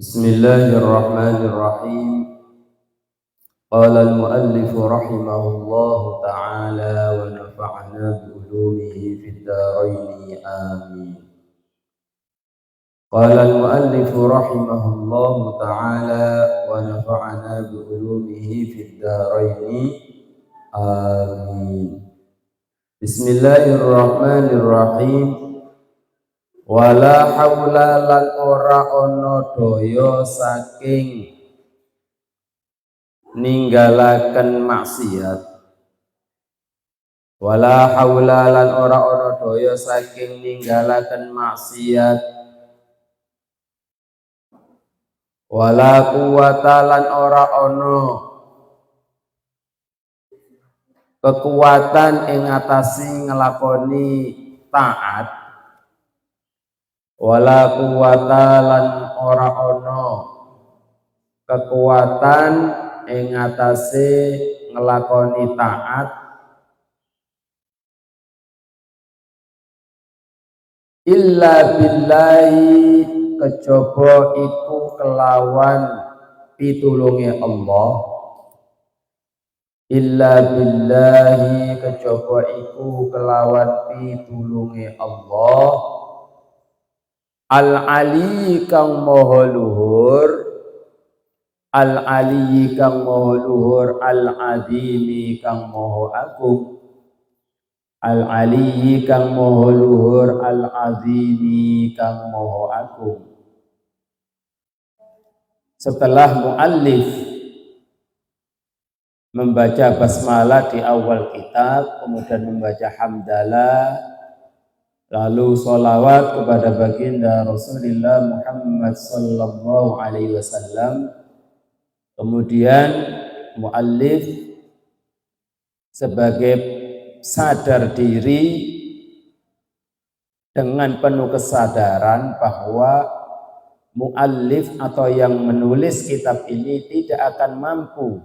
Bismillahirrahmanirrahim. Qala al-muallif rahimahullahu ta'ala wa nafa'ana bi ulumihi fid dharain amin. Qala al-muallif rahimahullahu ta'ala wa nafa'ana bi ulumihi fid dharain amin. Bismillahirrahmanirrahim. Wala haula lan ora ono daya saking ninggalaken maksiat. Wala haula lan ora ono daya saking ninggalaken maksiat. Wala quwata lan ora ono kekuatan ing ngatasi ngelakoni taat. Wala quwata lan ora ono kekuatan ing ngatasi ngelakoni taat illa billahi kejaba iku kelawan pitulunge Allah. Illa billahi kejaba iku kelawan pitulunge Allah. Al-Ali kang maha luhur, Al-Ali kang maha luhur, Al-Azimi kang maha agung. Al-Ali kang maha luhur, Al-Azimi kang maha agung. Setelah muallif membaca basmalah di awal kitab, kemudian membaca hamdalah, lalu sholawat kepada baginda Rasulullah Muhammad sallallahu alaihi wasallam. Kemudian muallif sebagai sadar diri dengan penuh kesadaran bahwa muallif atau yang menulis kitab ini tidak akan mampu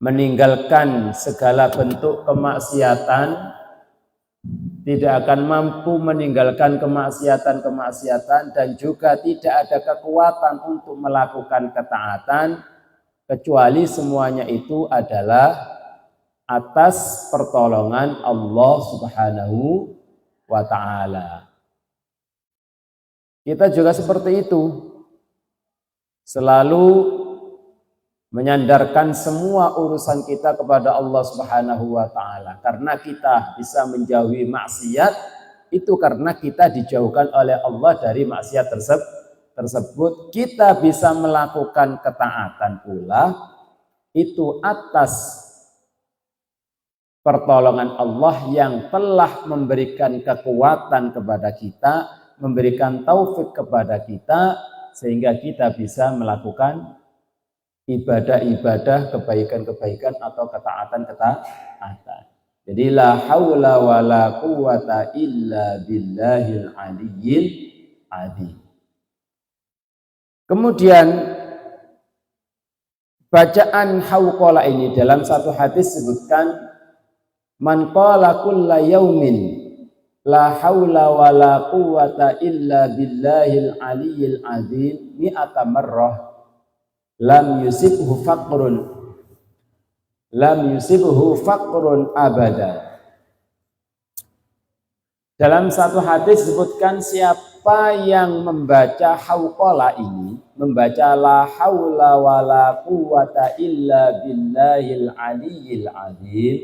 meninggalkan segala bentuk kemaksiatan, tidak akan mampu meninggalkan kemaksiatan-kemaksiatan, dan juga tidak ada kekuatan untuk melakukan ketaatan, kecuali semuanya itu adalah atas pertolongan Allah Subhanahu wa ta'ala. Kita juga seperti itu, selalu menyandarkan semua urusan kita kepada Allah Subhanahu wa ta'ala. Karena kita bisa menjauhi maksiat, itu karena kita dijauhkan oleh Allah dari maksiat tersebut. Kita bisa melakukan ketaatan pula, itu atas pertolongan Allah yang telah memberikan kekuatan kepada kita, memberikan taufik kepada kita, sehingga kita bisa melakukan ibadah-ibadah, kebaikan-kebaikan atau ketaatan-ketaatan. Jadi la haula wala quwata illa billahil aliyyil azim. Kemudian bacaan hauqala ini dalam satu hadis sebutkan man qala kulla yaumin la haula wala quwata illa billahil aliyyil azim mi'ata marrah lam yusibhu faqrun abada. Dalam satu hadis disebutkan siapa yang membaca hauqala ini, membaca la haula wala quwata illa billahil aliyyil azim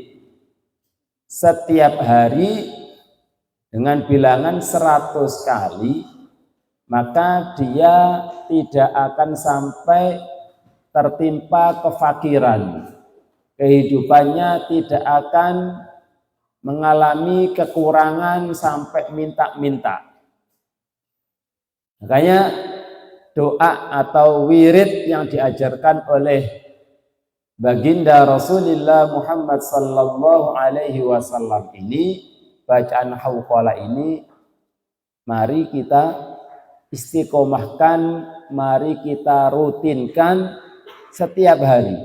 setiap hari dengan bilangan 100 kali, maka dia tidak akan sampai tertimpa kefakiran, kehidupannya tidak akan mengalami kekurangan sampai minta-minta. Makanya doa atau wirid yang diajarkan oleh baginda Rasulullah Muhammad sallallahu alaihi wasallam ini, bacaan hauqala ini, mari kita istiqomahkan, mari kita rutinkan setiap hari.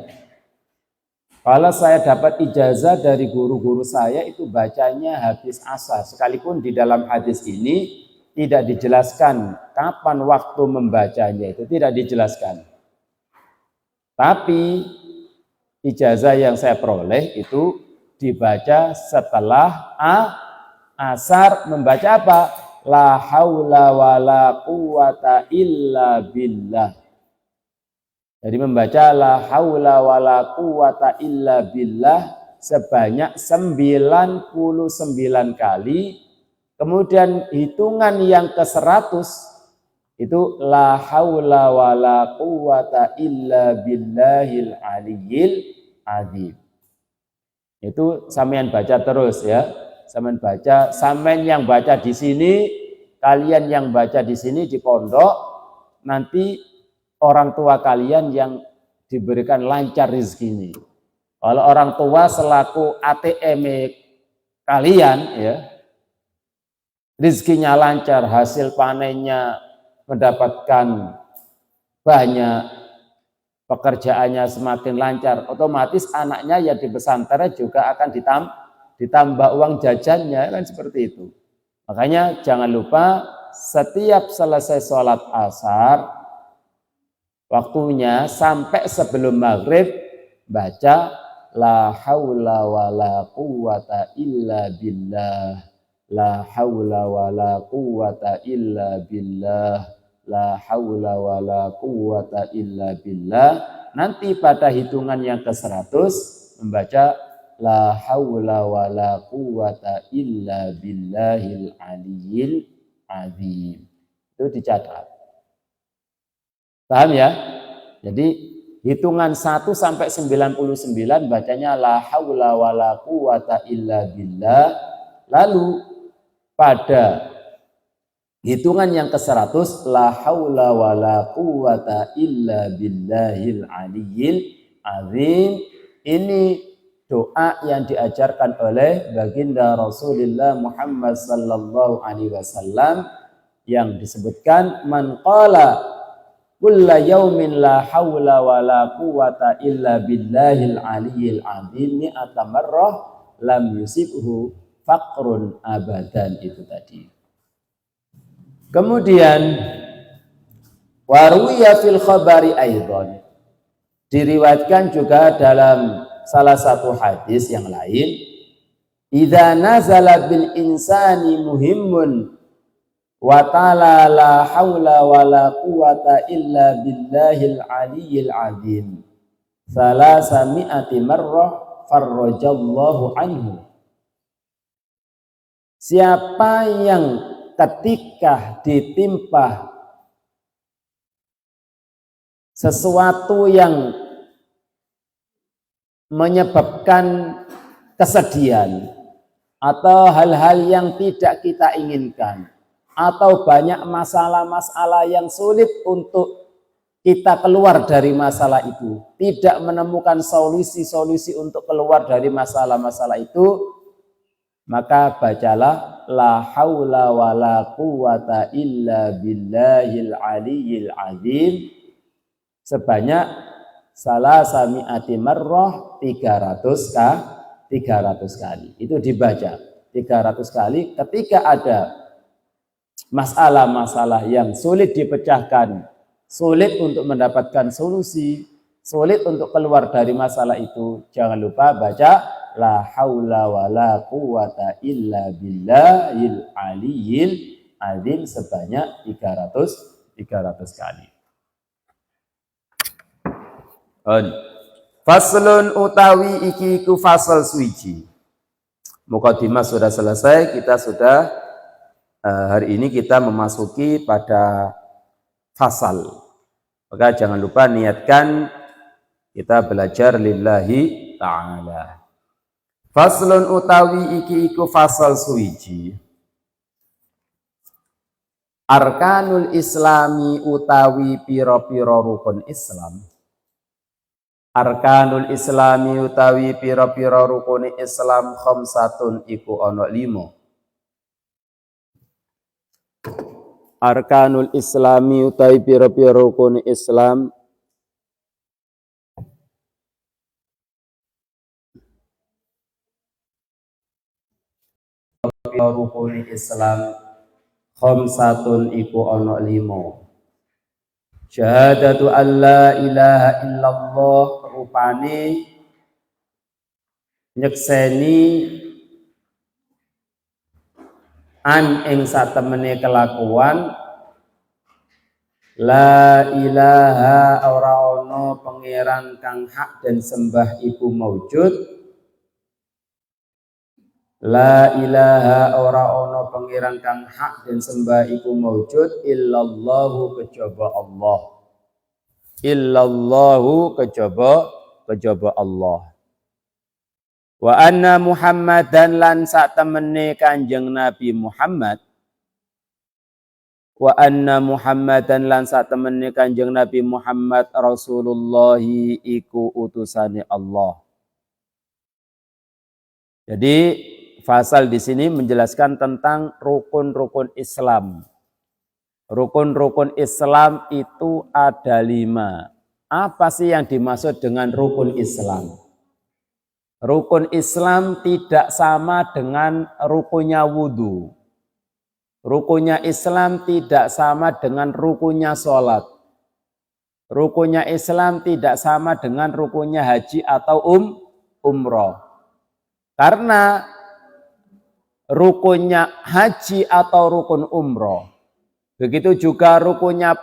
Kalau saya dapat ijazah dari guru-guru saya itu bacanya habis asa, sekalipun di dalam hadis ini tidak dijelaskan kapan waktu membacanya itu tidak dijelaskan. Tapi ijazah yang saya peroleh itu dibaca setelah asar, membaca apa? La haula wala quwata illa billah. Jadi membaca la haula wala quwata illa billah sebanyak 99 kali. Kemudian hitungan yang ke-100 itu la haula wala quwata illa billahil aliyyil azim. Itu sampean baca terus ya. Sampean baca, sampean yang baca di sini, kalian yang baca di sini di pondok, nanti orang tua kalian yang diberikan lancar rezekinya. Kalau orang tua selaku ATM kalian ya, rezekinya lancar, hasil panennya mendapatkan banyak, pekerjaannya semakin lancar, otomatis anaknya yang di pesantren juga akan ditambah uang jajannya, kan seperti itu. Makanya jangan lupa setiap selesai sholat asar, waktunya sampai sebelum maghrib baca la haula wala quwata illa billah, la haula wala quwata illa billah, la haula wala quwata illa billah. Nanti pada hitungan yang ke-100 membaca la haula wala quwata illa billahil aliyyil azim. Itu dicatat. Paham ya? Jadi hitungan 1 sampai 99 bacanya la haula wala quwata illa billah. Lalu pada hitungan yang ke-100 la haula wala quwata illa billahil aliyyil azim. Ini doa yang diajarkan oleh baginda Rasulullah Muhammad sallallahu alaihi wasallam yang disebutkan man qala kulla yaumin la haula wala quwata illa billahil aliyyil azim mi'ata marrah lam yusibhu faqrun abadan. Itu tadi. Kemudian waruya fil khabari aidan, diriwayatkan juga dalam salah satu hadis yang lain, idza nazala bil insani muhimmun wa ta'ala la haula wala quwata illa billahil aliyyil azim salasa mi'ati marrah farrajallahu anhu. Siapa yang ketika ditimpa sesuatu yang menyebabkan kesedihan atau hal-hal yang tidak kita inginkan atau banyak masalah-masalah yang sulit untuk kita keluar dari masalah itu, tidak menemukan solusi-solusi untuk keluar dari masalah-masalah itu, maka bacalah la haula wala quwata illa billahil aliyyil azim sebanyak salasa mi'ati marrah 300 kali. Itu dibaca 300 kali ketika ada masalah-masalah yang sulit dipecahkan, sulit untuk mendapatkan solusi, sulit untuk keluar dari masalah itu, jangan lupa baca la haula wala quwata illa billahil aliyyil azim sebanyak 300 kali. Faslun utawi iki ku fasal suci. Mukadimah sudah selesai, kita sudah hari ini kita memasuki pada fasal. Maka jangan lupa niatkan kita belajar lillahi ta'ala. Faslun utawi iki iku fasal suwiji. Arkanul islami utawi piro-piro rukun Islam. Arkanul islami utawi piro-piro rukun Islam khamsatun iku ono 5. Arkanul islami utawi piro-piro rukun Islam rukun Islam khamsatun iku ana 5. Syahadatu alla ilaha illallah rupane nyekseni an ing satemene kelakuan la ilaha ora ana pangeran kang hak dan sembah iku maujud. La ilaha ora ana pangeran kang hak dan sembah iku maujud illallahu kejaba Allah. Illallahu kejaba Allah. Wa anna Muhammadan lan sak temene Kanjeng Nabi Muhammad. Wa anna Muhammadan lan sak temene Kanjeng Nabi Muhammad Rasulullah iku utusane Allah. Jadi pasal di sini menjelaskan tentang rukun-rukun Islam. Rukun-rukun Islam itu ada 5. Apa sih yang dimaksud dengan rukun Islam? Rukun Islam tidak sama dengan rukunnya wudhu. Rukunnya Islam tidak sama dengan rukunnya sholat. Rukunnya Islam tidak sama dengan rukunnya haji atau umroh. Karena rukunnya haji atau rukun umroh, begitu juga rukunnya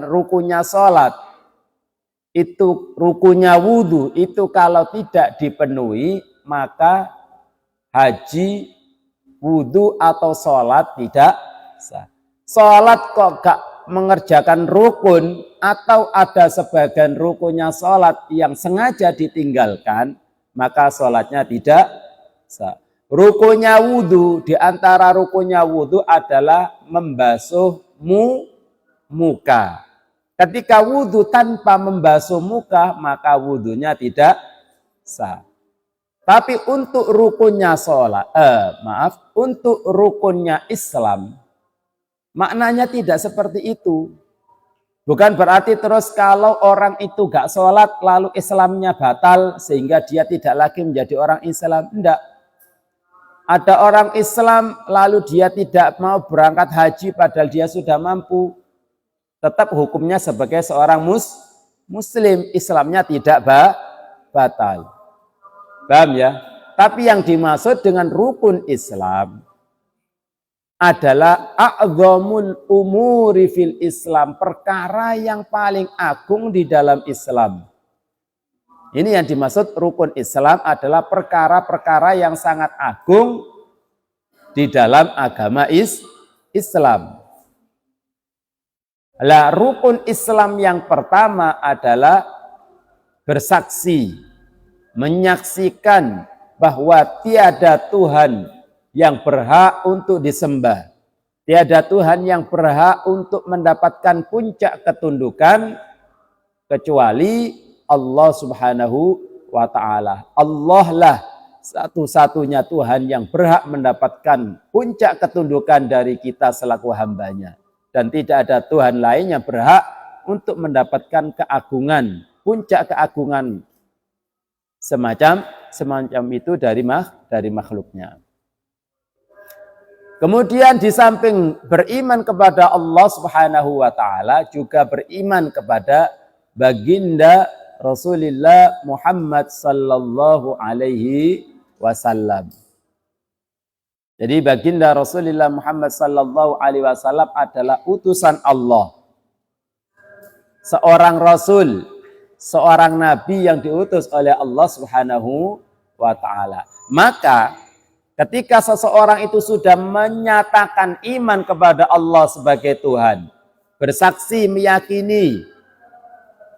rukunnya sholat, itu rukunnya wudhu, itu kalau tidak dipenuhi maka haji, wudhu atau sholat tidak sah. Sholat kok gak mengerjakan rukun atau ada sebagian rukunnya sholat yang sengaja ditinggalkan, maka sholatnya tidak sah. Rukunnya wudhu, di antara rukunnya wudhu adalah membasuh muka. Ketika wudhu tanpa membasuh muka, maka wudhunya tidak sah. Tapi untuk rukunnya untuk rukunnya Islam, maknanya tidak seperti itu. Bukan berarti terus kalau orang itu gak sholat lalu Islamnya batal sehingga dia tidak lagi menjadi orang Islam. Tidak. Ada orang Islam lalu dia tidak mau berangkat haji padahal dia sudah mampu. Tetap hukumnya sebagai seorang muslim. Islamnya tidak batal. Paham ya? Tapi yang dimaksud dengan rukun Islam adalah a'zamul umuri fil Islam. Perkara yang paling agung di dalam Islam. Ini yang dimaksud rukun Islam adalah perkara-perkara yang sangat agung di dalam agama Islam. Lah, rukun Islam yang pertama adalah bersaksi, menyaksikan bahwa tiada Tuhan yang berhak untuk disembah. Tiada Tuhan yang berhak untuk mendapatkan puncak ketundukan kecuali Allah Subhanahu wa ta'ala. Allah lah satu-satunya Tuhan yang berhak mendapatkan puncak ketundukan dari kita selaku hambanya. Dan tidak ada Tuhan lain yang berhak untuk mendapatkan keagungan, puncak keagungan semacam itu dari makhluknya. Kemudian di samping beriman kepada Allah Subhanahu wa ta'ala, juga beriman kepada baginda Rasulullah Muhammad sallallahu alaihi wasallam. Jadi baginda Rasulullah Muhammad sallallahu alaihi wasallam adalah utusan Allah. Seorang rasul, seorang nabi yang diutus oleh Allah Subhanahu wa taala. Maka ketika seseorang itu sudah menyatakan iman kepada Allah sebagai Tuhan, bersaksi, meyakini,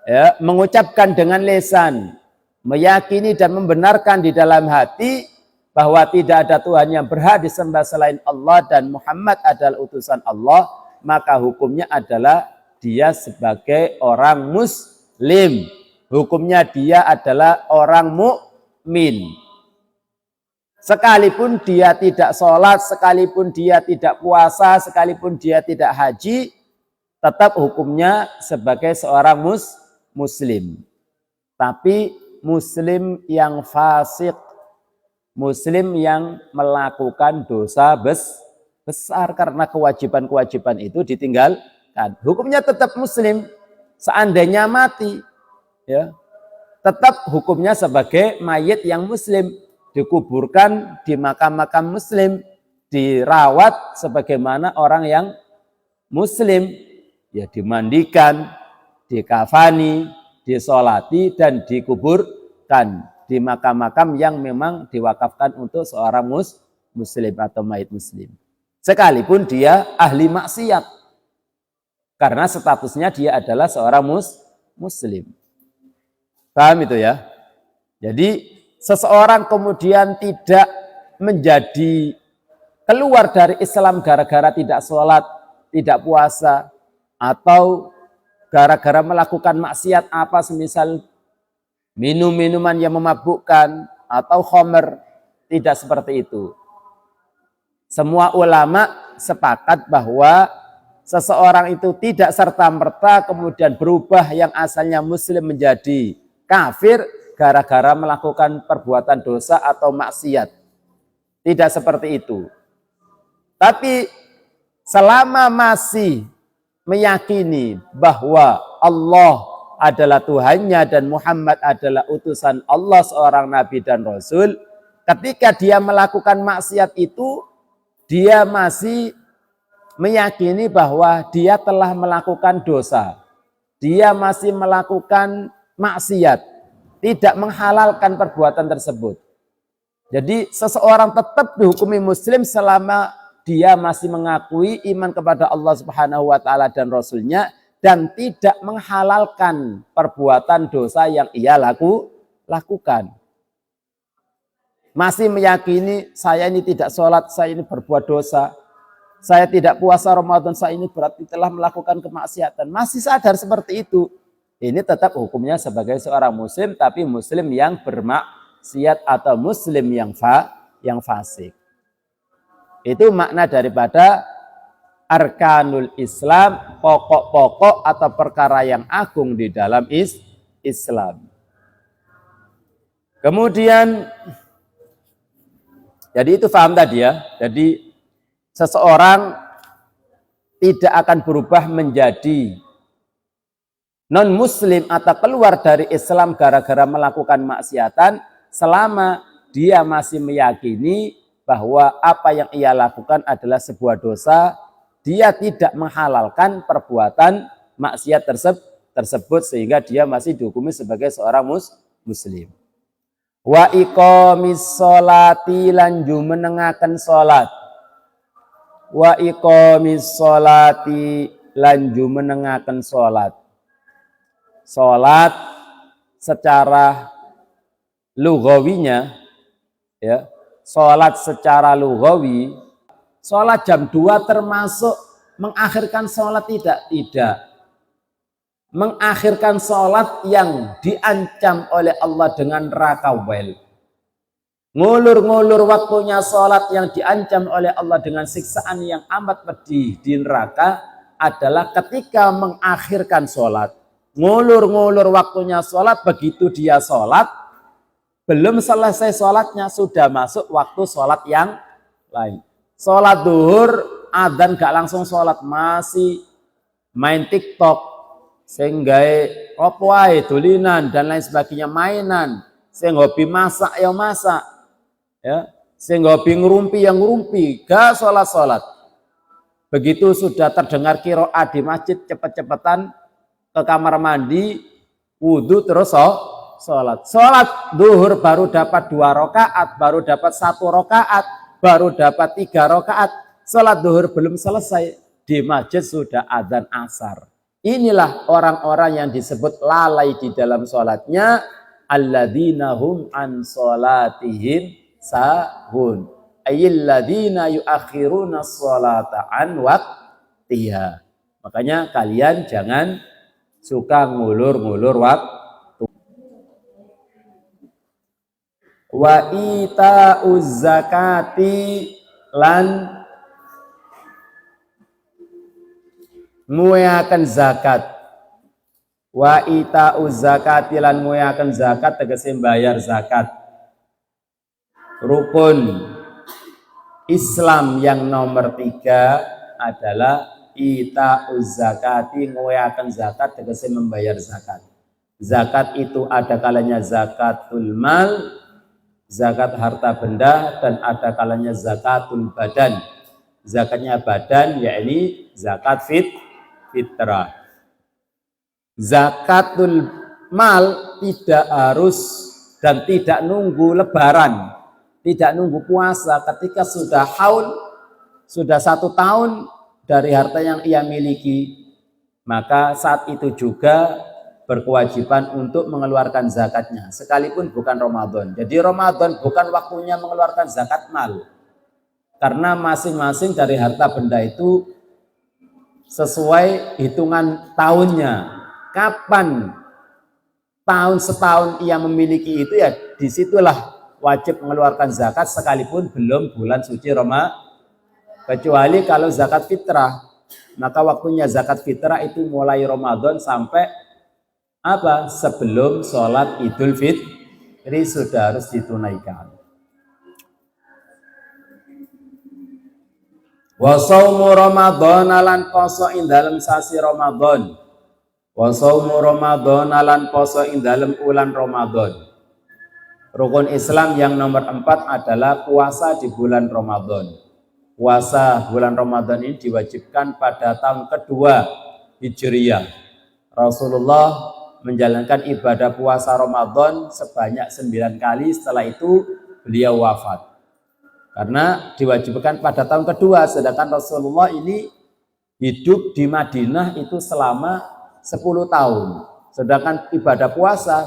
ya, mengucapkan dengan lisan, meyakini dan membenarkan di dalam hati bahwa tidak ada Tuhan yang berhak disembah selain Allah dan Muhammad adalah utusan Allah, maka hukumnya adalah dia sebagai orang muslim. Hukumnya dia adalah orang mukmin. Sekalipun dia tidak sholat, sekalipun dia tidak puasa, sekalipun dia tidak haji, tetap hukumnya sebagai seorang muslim. Tapi muslim yang fasik, muslim yang melakukan dosa besar karena kewajiban-kewajiban itu ditinggalkan. Hukumnya tetap muslim. Seandainya mati, ya, tetap hukumnya sebagai mayit yang muslim, dikuburkan di makam-makam muslim, dirawat sebagaimana orang yang muslim, ya, dimandikan, dikafani, disolati, dan dikuburkan di makam-makam yang memang diwakafkan untuk seorang muslim atau mayit muslim. Sekalipun dia ahli maksiat, karena statusnya dia adalah seorang muslim. Paham itu ya? Jadi seseorang kemudian tidak menjadi keluar dari Islam gara-gara tidak sholat, tidak puasa, atau gara-gara melakukan maksiat apa semisal minum minuman yang memabukkan atau khamr, tidak seperti itu. Semua ulama sepakat bahwa seseorang itu tidak serta-merta kemudian berubah yang asalnya muslim menjadi kafir gara-gara melakukan perbuatan dosa atau maksiat. Tidak seperti itu. Tapi selama masih meyakini bahwa Allah adalah Tuhannya dan Muhammad adalah utusan Allah, seorang nabi dan rasul, ketika dia melakukan maksiat itu, dia masih meyakini bahwa dia telah melakukan dosa. Dia masih melakukan maksiat, tidak menghalalkan perbuatan tersebut. Jadi seseorang tetap dihukumi muslim selama dia masih mengakui iman kepada Allah Subhanahu wa taala dan rasulnya dan tidak menghalalkan perbuatan dosa yang ia lakukan. Masih meyakini saya ini tidak sholat, saya ini berbuat dosa, saya tidak puasa Ramadan, saya ini berarti telah melakukan kemaksiatan. Masih sadar seperti itu. Ini tetap hukumnya sebagai seorang muslim, tapi muslim yang bermaksiat atau muslim yang fasik. Itu makna daripada arkanul Islam, pokok-pokok atau perkara yang agung di dalam Islam. Kemudian, jadi itu paham tadi ya. Jadi seseorang tidak akan berubah menjadi non-muslim atau keluar dari Islam gara-gara melakukan maksiatan selama dia masih meyakini bahwa apa yang ia lakukan adalah sebuah dosa, dia tidak menghalalkan perbuatan maksiat tersebut sehingga dia masih dihukumi sebagai seorang muslim. Wa iqamis sholati lan jumenengaken salat. Wa iqamis sholati lan jumenengaken salat. Salat secara lughawinya, ya, salat secara lughawi, salat jam 2 termasuk mengakhirkan salat tidak? Tidak. Mengakhirkan salat yang diancam oleh Allah dengan neraka wel. Ngulur-ngulur waktunya salat yang diancam oleh Allah dengan siksaan yang amat pedih di neraka adalah ketika mengakhirkan salat. Ngulur-ngulur waktunya salat, begitu dia salat, belum selesai salatnya sudah masuk waktu salat yang lain. Salat duhur, adzan gak langsung salat, masih main TikTok, sehingga opo wae dolinan dan lain sebagainya, mainan, sing hobi masak ya masak, ya, sing hobi ngerumpi yang ngerumpi, gak salat. Begitu sudah terdengar qiraat di masjid, cepet-cepetan ke kamar mandi, wudhu terus salat. Salat duhur baru dapat 2 rakaat, baru dapat 1 rakaat, baru dapat 3 rakaat. Salat duhur belum selesai, di masjid sudah adzan asar. Inilah orang-orang yang disebut lalai di dalam salatnya, alladzina hum an salatihim sahun, ayyalladzina yuakhiruna sholata an waqtiha. Makanya kalian jangan suka ngulur-ngulur waktu. Wa ita'uz zakati lan nguyaken zakat. Wa ita'uz zakati lan nguyaken zakat tegese bayar zakat. Rukun Islam yang nomor 3 adalah ita'uz zakati, ngoyaken zakat, tegese membayar zakat. Zakat itu ada kalanya zakatul mal, zakat harta benda, dan ada kalanya zakatul badan. Zakatnya badan yakni zakat fitrah. Zakatul mal tidak harus dan tidak nunggu lebaran, tidak nunggu puasa. Ketika sudah haul, sudah 1 tahun dari harta yang ia miliki, maka saat itu juga berkewajiban untuk mengeluarkan zakatnya, sekalipun bukan Ramadan. Jadi Ramadan bukan waktunya mengeluarkan zakat mal, karena masing-masing dari harta benda itu sesuai hitungan tahunnya. Kapan tahun setahun ia memiliki itu, ya disitulah wajib mengeluarkan zakat, sekalipun belum bulan suci Ramadan. Kecuali kalau zakat fitrah, maka waktunya zakat fitrah itu mulai Ramadan sampai sebelum sholat Idul Fitri sudah harus ditunaikan. Wa shaumu Ramadan lan poso ing dalem sasi Ramadan. Wa shaumu Ramadan lan poso ing dalem ulan Ramadan. Rukun Islam yang nomor 4 adalah puasa di bulan Ramadan. Puasa bulan Ramadan ini diwajibkan pada tahun kedua Hijriyah. Rasulullah menjalankan ibadah puasa Ramadan sebanyak 9 kali, setelah itu beliau wafat. Karena diwajibkan pada tahun kedua, sedangkan Rasulullah ini hidup di Madinah itu selama 10 tahun. Sedangkan ibadah puasa